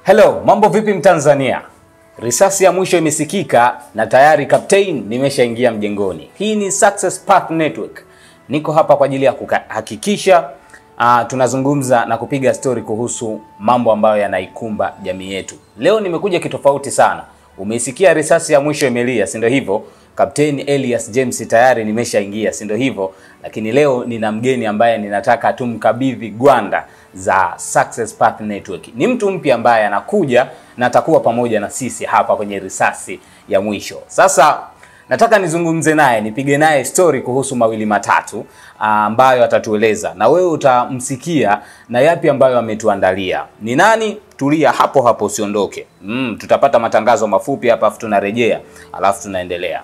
Hello, mambo vipi Mtanzania? Risasi ya mwisho imesikika na tayari Captain nimeshaingia mjengoni. Hii ni Success Path Network. Niko hapa kwa ajili ya kuhakikisha tunazungumza na kupiga story kuhusu mambo ambayo yanaikumba jamii yetu. Leo nimekuja kitofauti sana. Umeisikia risasi ya mwisho imelia, si ndio hivyo? Captain Elias James tayari nimeshaingia, si ndio hivyo? Lakini leo nina mgeni ambaye ninataka tumkabidhi gwanda za Success Path Network. Ni mtu mpya ambaye anakuja na atakuwa pamoja na sisi hapa kwenye risasi ya mwisho. Sasa nataka nizungumze naye, nipige naye story kuhusu mawili matatu ambayo atatueleza, na wewe utamsikia na yapi ambayo ametuandalia. Ni nani? Tulia hapo hapo, usiondoke. Tutapata matangazo mafupi hapa afu tunarejea, alafu tunaendelea.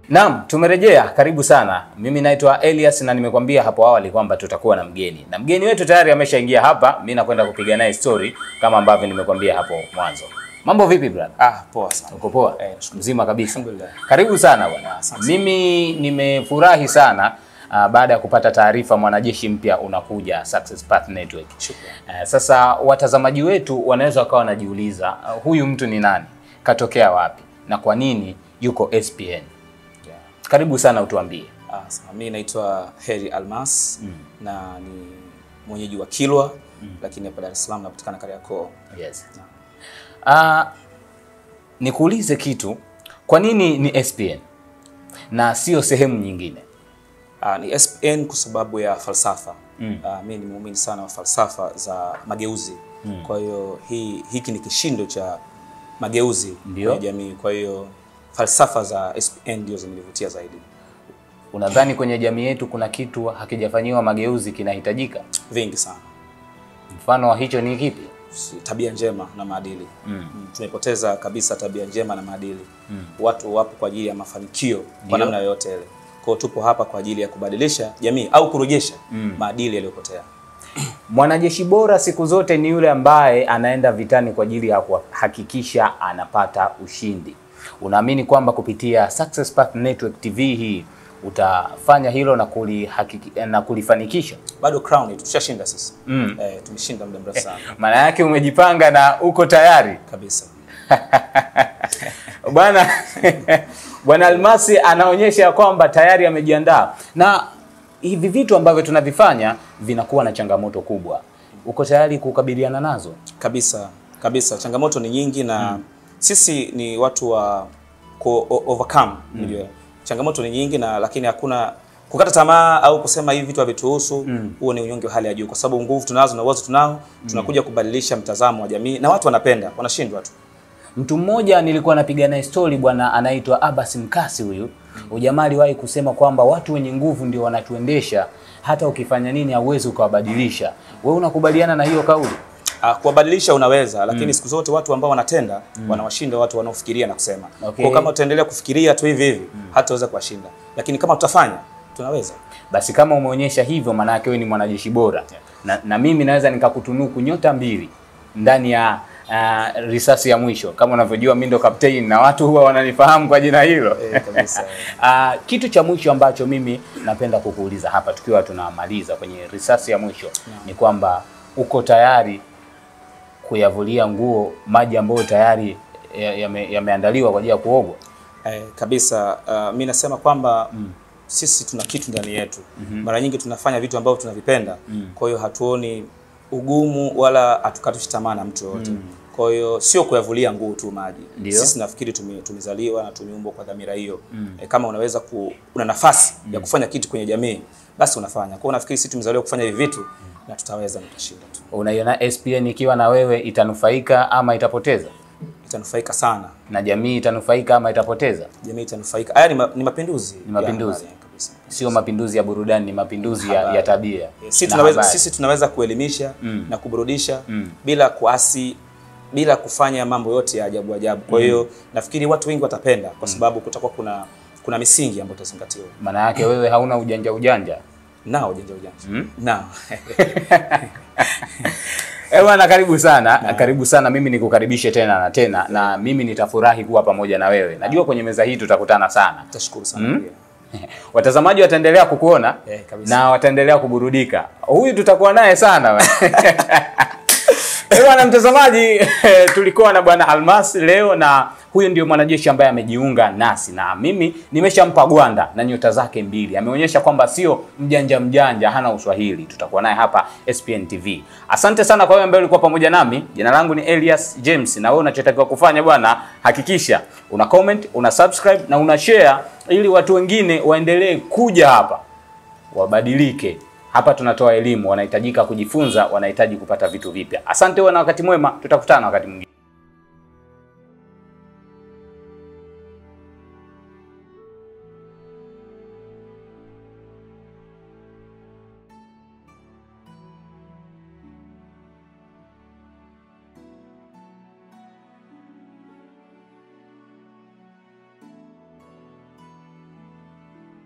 Naam, tumerejea. Karibu sana. Mimi naitwa Elias na nimekwambia hapo awali kwamba tutakuwa na mgeni. Na mgeni wetu tayari ameshaingia hapa. Mimi nakwenda kupiga naye story kama ambavyo nimekwambia hapo mwanzo. Mambo vipi brother? Poa sana. Uko poa? Mzima kabisa. Karibu sana bwana. Mimi nimefurahi sana baada ya kupata taarifa mwanajeshi mpya unakuja Success Path Network. Sasa watazamaji wetu wanaweza wakawa wanajiuliza, huyu mtu ni nani? Katokea wapi? Na kwa nini yuko SPN? Karibu sana utuambie. Mimi naitwa Heri Almas na ni mwenyeji wa Kilwa lakini hapa Dar es Salaam napatikana Kariakoo. Yes. Nikuulize kitu, kwa nini ni SPN na sio sehemu nyingine? Ni SPN kwa sababu ya falsafa. Mimi ni muumini sana wa falsafa za mageuzi. Kwa hiyo hiki ni kishindo cha mageuzi kwa jamii. Kwa hiyo falsafa za SPN ndio zimenivutia zaidi. Unadhani kwenye jamii yetu kuna kitu hakijafanyiwa mageuzi kinahitajika? Vingi sana. Mfano wa hicho ni kipi? Tabia njema na maadili. Tumepoteza kabisa tabia njema na maadili. Watu wapo kwa ajili ya mafanikio kwa namna yoyote ile. Kwa hiyo tupo hapa kwa ajili ya kubadilisha jamii au kurejesha maadili yaliyopotea. Mwanajeshi bora siku zote ni yule ambaye anaenda vitani kwa ajili ya kuhakikisha anapata ushindi. Unaamini kwamba kupitia Success Path Network TV hii utafanya hilo na kulifanikisha? Bado crown tushashinda sisi. Tumeshinda muda mrefu sana. Maana yake umejipanga na uko tayari kabisa. Bwana Almasi anaonyesha kwamba tayari amejiandaa. Na hivi vitu ambavyo tunavifanya vinakuwa na changamoto kubwa. Uko tayari kukabiliana nazo? Kabisa. Kabisa. Changamoto ni nyingi na sisi ni watu wa overcome. Changamoto ni nyingi na lakini hakuna kukata tamaa au kusema hivi vitu havituhusu. Huo ni unyonge wa hali ya juu kwa sababu nguvu tunazo na uwezo tunao. Tunakuja kubadilisha mtazamo wa jamii na watu wanapenda, wanashindwa tu. Mtu mmoja nilikuwa napiga naye story bwana, anaitwa Abbas Mkasi huyu. Ujamaa aliwahi kusema kwamba watu wenye nguvu ndio wanatuendesha, hata ukifanya nini hauwezi ukawabadilisha. Wewe unakubaliana na hiyo kauli? Kuwabadilisha unaweza, lakini siku zote watu ambao wanatenda wanawashinda watu wanaofikiria na kusema. Kwa kama utaendelea kufikiria tu hivi hataweza kuwashinda. Lakini kama tutafanya, tunaweza. Basi kama umeonyesha hivyo, maana yake wewe ni mwanajeshi bora. Na mimi naweza nikakutunuku nyota 2 ndani ya risasi ya mwisho. Kama unavyojua mimi ndo captain na watu huwa wananifahamu kwa jina hilo. Kabisa. Kitu cha mwisho ambacho mimi napenda kukuuliza hapa tukiwa tunamaliza kwenye risasi ya mwisho ni kwamba uko tayari kuyavulia nguo maji ambayo tayari yameandaliwa kwa ajili ya kuogwa? Kabisa. Mimi nasema kwamba sisi tuna kitu ndani yetu. Mara nyingi tunafanya vitu ambavyo tunavipenda. Kwa hiyo hatuoni ugumu wala hatukatishi tamaa na mtu yote. Kwa hiyo sio kuyavulia nguo tu maji. Sisi nafikiri tumezaliwa na tumeumbwa kwa dhamira hiyo. Kama unaweza una nafasi ya kufanya kitu kwenye jamii, basi unafanya. Kwa hiyo nafikiri sisi tumezaliwa kufanya hivi vitu na tutaweza na tutashinda tu. Unaiona SPN ikiwa na wewe itanufaika ama itapoteza? Itanufaika sana. Na jamii itanufaika ama itapoteza? Jamii itanufaika. Haya ni mapinduzi. Ni mapinduzi. Sio mapinduzi ya burudani, ni mapinduzi ya tabia. Sisi tunaweza kuelimisha na kuburudisha bila kuasi, bila kufanya mambo yote ya ajabu ajabu. Kwa hiyo nafikiri watu wengi watapenda kwa sababu kutakuwa kuna misingi ambayo itazingatiwa. Maana yake wewe hauna ujanja. Nao ujanja. Nao. Bwana karibu sana. Karibu sana. Mimi nikukaribishe tena na tena na mimi nitafurahi kuwa pamoja na wewe. Najua kwenye meza hii tutakutana sana. Tashukuru sana. Watazamaji wataendelea kukuona na wataendelea kuburudika. Huyu tutakuwa naye sana. Bwana mtazamaji, tulikuwa na bwana Almas leo, na huyu ndio mwanajeshi ambaye amejiunga nasi, na mimi nimeshampa gwanda na nyota zake 2. Ameonyesha kwamba sio mjanja, hana uswahili. Tutakuwa naye hapa SPN TV. Asante sana kwa wewe ambaye ulikuwa pamoja nami. Jina langu ni Elias James, na wewe unachotakiwa kufanya bwana, hakikisha una comment, una subscribe na una share, ili watu wengine waendelee kuja hapa, wabadilike. Hapa tunatoa elimu, wanahitajika kujifunza, wanahitaji kupata vitu vipya. Asante na wakati mwema, tutakutana wakati mwingine.